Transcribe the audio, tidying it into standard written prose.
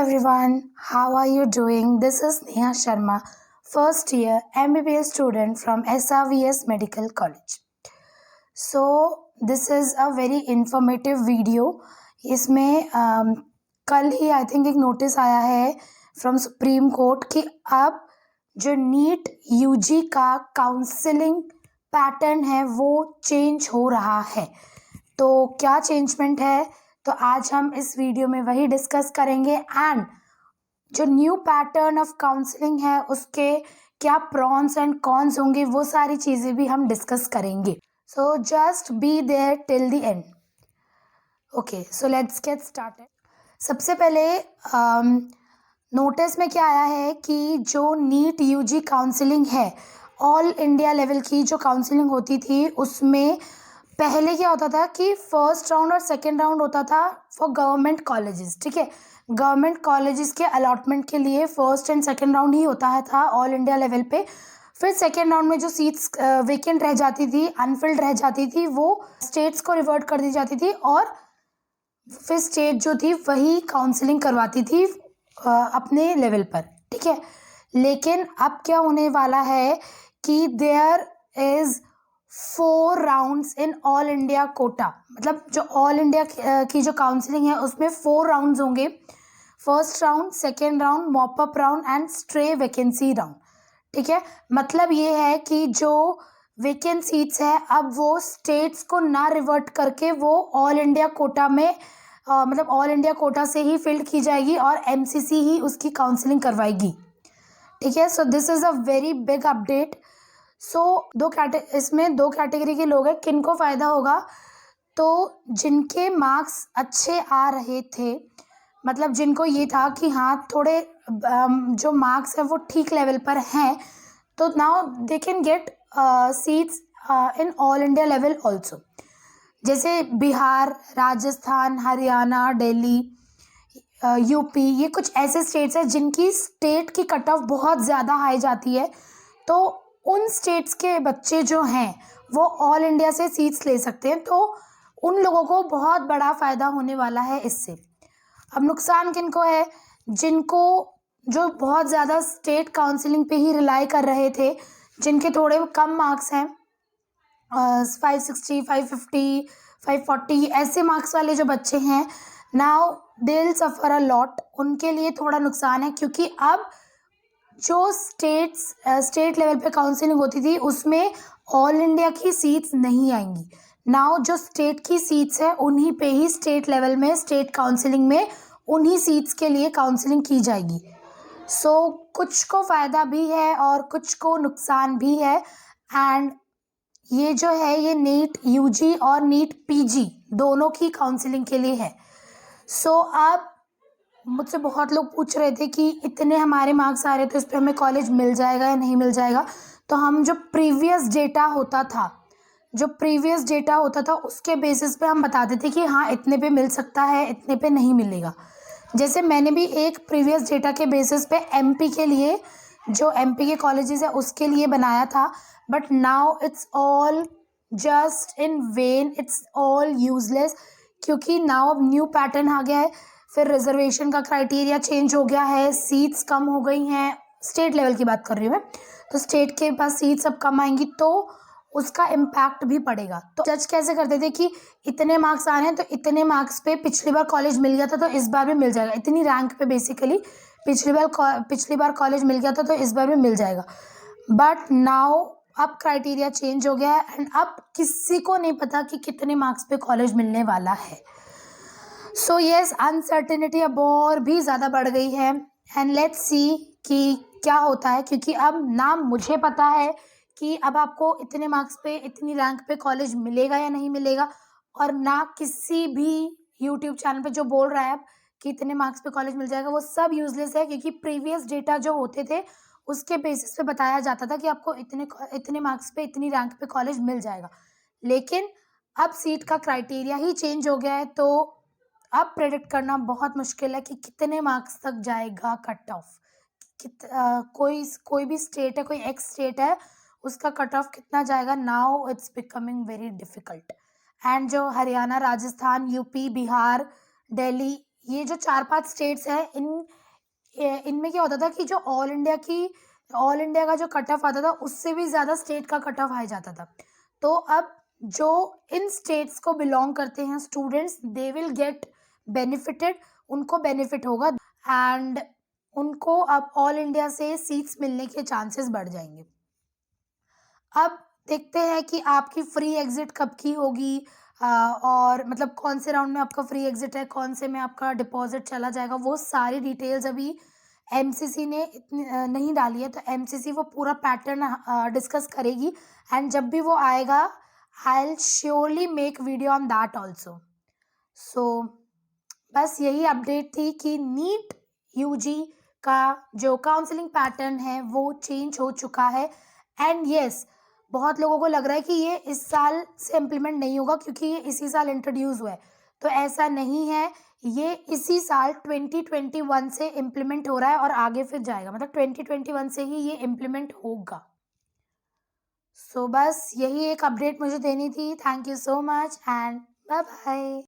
everyone, how are you doing? This is Neha Sharma, first year MBBS student from SRVS Medical College. So, this is a very informative video. इसमें कल ही I think एक notice आया है from supreme court कि अब जो NEET UG का counselling pattern है वो चेंज हो रहा है. तो क्या चेंजमेंट है, तो आज हम इस वीडियो में वही डिस्कस करेंगे. एंड जो न्यू पैटर्न ऑफ काउंसलिंग है उसके क्या प्रॉन्स एंड कॉन्स होंगे वो सारी चीज़ें भी हम डिस्कस करेंगे. So just be there till the end. Okay, so let's get started. सबसे पहले नोटिस में क्या आया है कि जो नीट यूजी काउंसलिंग है, ऑल इंडिया लेवल की जो काउंसलिंग होती थी उसमें पहले क्या होता था कि फर्स्ट राउंड और सेकेंड राउंड होता था फॉर गवर्नमेंट कॉलेजेस. ठीक है, गवर्नमेंट कॉलेजेस के अलॉटमेंट के लिए फर्स्ट एंड सेकेंड राउंड ही होता है था ऑल इंडिया लेवल पे. फिर सेकेंड राउंड में जो सीट्स वेकेंट रह जाती थी, अनफिल्ड रह जाती थी, वो स्टेट्स को रिवर्ट कर दी जाती थी और फिर स्टेट जो थी वही काउंसलिंग करवाती थी अपने लेवल पर. ठीक है, लेकिन अब क्या होने वाला है कि there is 4 rounds in all India quota. मतलब जो ऑल इंडिया की जो काउंसलिंग है उसमें 4 राउंड्स होंगे. First round, second round, mop up round and stray vacancy round. ठीक है, मतलब ये है कि जो वेकेंट सीट्स है अब वो स्टेट्स को ना रिवर्ट करके वो ऑल इंडिया कोटा में मतलब ऑल इंडिया कोटा से ही फिल्ड की जाएगी और एमसीसी ही उसकी काउंसलिंग करवाएगी. ठीक है, so this is a very big update. So इसमें 2 कैटेगरी के लोग हैं. किनको फ़ायदा होगा, तो जिनके मार्क्स अच्छे आ रहे थे, मतलब जिनको ये था कि हाँ थोड़े जो मार्क्स है वो ठीक लेवल पर हैं, तो now they can get seats in all India level also. जैसे बिहार, राजस्थान, हरियाणा, दिल्ली, यूपी, ये कुछ ऐसे स्टेट्स हैं जिनकी स्टेट की कट ऑफ बहुत ज़्यादा हाई जाती है. तो उन स्टेट्स के बच्चे जो हैं वो ऑल इंडिया से सीट्स ले सकते हैं. तो उन लोगों को बहुत बड़ा फ़ायदा होने वाला है इससे. अब नुकसान किनको है, जिनको जो बहुत ज़्यादा स्टेट काउंसलिंग पे ही रिलाई कर रहे थे, जिनके थोड़े कम मार्क्स हैं, 560, 550, 540 ऐसे मार्क्स वाले जो बच्चे हैं, now they will suffer a lot. उनके लिए थोड़ा नुकसान है क्योंकि अब जो स्टेट लेवल पे काउंसलिंग होती थी उसमें ऑल इंडिया की सीट्स नहीं आएंगी. नाउ जो स्टेट की सीट्स है उन्हीं पे ही स्टेट लेवल में स्टेट काउंसलिंग में उन्हीं सीट्स के लिए काउंसलिंग की जाएगी. सो कुछ को फ़ायदा भी है और कुछ को नुकसान भी है. एंड ये जो है ये नीट यूजी और नीट पीजी दोनों की काउंसलिंग के लिए है. सो अब मुझसे बहुत लोग पूछ रहे थे कि इतने हमारे मार्क्स आ रहे थे, उस पर हमें कॉलेज मिल जाएगा या नहीं मिल जाएगा. तो हम जो प्रीवियस डेटा होता था उसके बेसिस पे हम बताते थे कि हाँ इतने पे मिल सकता है, इतने पे नहीं मिलेगा. जैसे मैंने भी एक प्रीवियस डेटा के बेसिस पे एमपी के लिए, जो एमपी के कॉलेजेस है उसके लिए बनाया था. But now it's all just in when, it's all useless, क्योंकि नाउ अब न्यू पैटर्न आ गया है. फिर रिजर्वेशन का क्राइटेरिया चेंज हो गया है, सीट्स कम हो गई हैं. स्टेट लेवल की बात कर रही हूँ मैं, तो स्टेट के पास सीट्स अब कम आएंगी तो उसका इम्पैक्ट भी पड़ेगा. तो जज कैसे करते थे कि इतने मार्क्स आ रहे हैं तो इतने मार्क्स पे पिछली बार कॉलेज मिल गया था तो इस बार भी मिल जाएगा. इतनी रैंक पे बेसिकली पिछली बार कॉलेज मिल गया था तो इस बार भी मिल जाएगा. बट नाउ अब क्राइटेरिया चेंज हो गया है एंड अब किसी को नहीं पता कि कितने मार्क्स पे कॉलेज मिलने वाला है. सो येस, अनसर्टेनिटी अब और भी ज़्यादा बढ़ गई है. एंड लेट्स सी कि क्या होता है, क्योंकि अब ना मुझे पता है कि अब आपको इतने मार्क्स पे इतनी रैंक पे कॉलेज मिलेगा या नहीं मिलेगा, और ना किसी भी यूट्यूब चैनल पे जो बोल रहा है अब कि इतने मार्क्स पे कॉलेज मिल जाएगा, वो सब यूजलेस है. क्योंकि प्रीवियस डेटा जो होते थे उसके बेसिस पे बताया जाता था कि आपको इतने मार्क्स पे इतनी रैंक पे कॉलेज मिल जाएगा. लेकिन अब सीट का क्राइटेरिया ही चेंज हो गया है, तो अब प्रेडिक्ट करना बहुत मुश्किल है कि कितने मार्क्स तक जाएगा कट ऑफ. कोई भी स्टेट है, कोई एक्स स्टेट है, उसका कट ऑफ कितना जाएगा, now it's becoming very difficult. And जो हरियाणा, राजस्थान, यूपी, बिहार, दिल्ली, ये जो 4-5 स्टेट्स हैं इनमें क्या होता था कि जो ऑल इंडिया का जो कट ऑफ आता था उससे भी ज़्यादा स्टेट का कट ऑफ आ जाता था। तो अब जो इन स्टेट्स को बिलॉन्ग करते हैं students, they will get benefited, उनको बेनिफिट होगा एंड उनको अब ऑल इंडिया से सीट्स मिलने के चांसेस बढ़ जाएंगे। अब देखते हैं कि आपकी फ्री एग्जिट कब की होगी, और मतलब कौन से राउंड में आपका फ्री एग्जिट है, कौन से में आपका डिपॉजिट चला जाएगा, वो सारी डिटेल्स अभी एमसीसी ने नहीं डाली है। तो एमसीसी वो पूरा पैटर्न डिस्कस करेगी एंड जब भी वो आएगा I will surely make video on that also. So बस यही अपडेट थी कि नीट यूजी का जो काउंसलिंग पैटर्न है वो चेंज हो चुका है। एंड यस, बहुत लोगों को लग रहा है कि ये इस साल से इम्प्लीमेंट नहीं होगा क्योंकि ये इसी साल इंट्रोड्यूस हुआ है। तो ऐसा नहीं है, ये इसी साल 2021 से इम्प्लीमेंट हो रहा है और आगे फिर जाएगा, मतलब 2021 से ही ये इम्प्लीमेंट होगा। सो बस यही एक अपडेट मुझे देनी थी। Thank you so much and bye bye.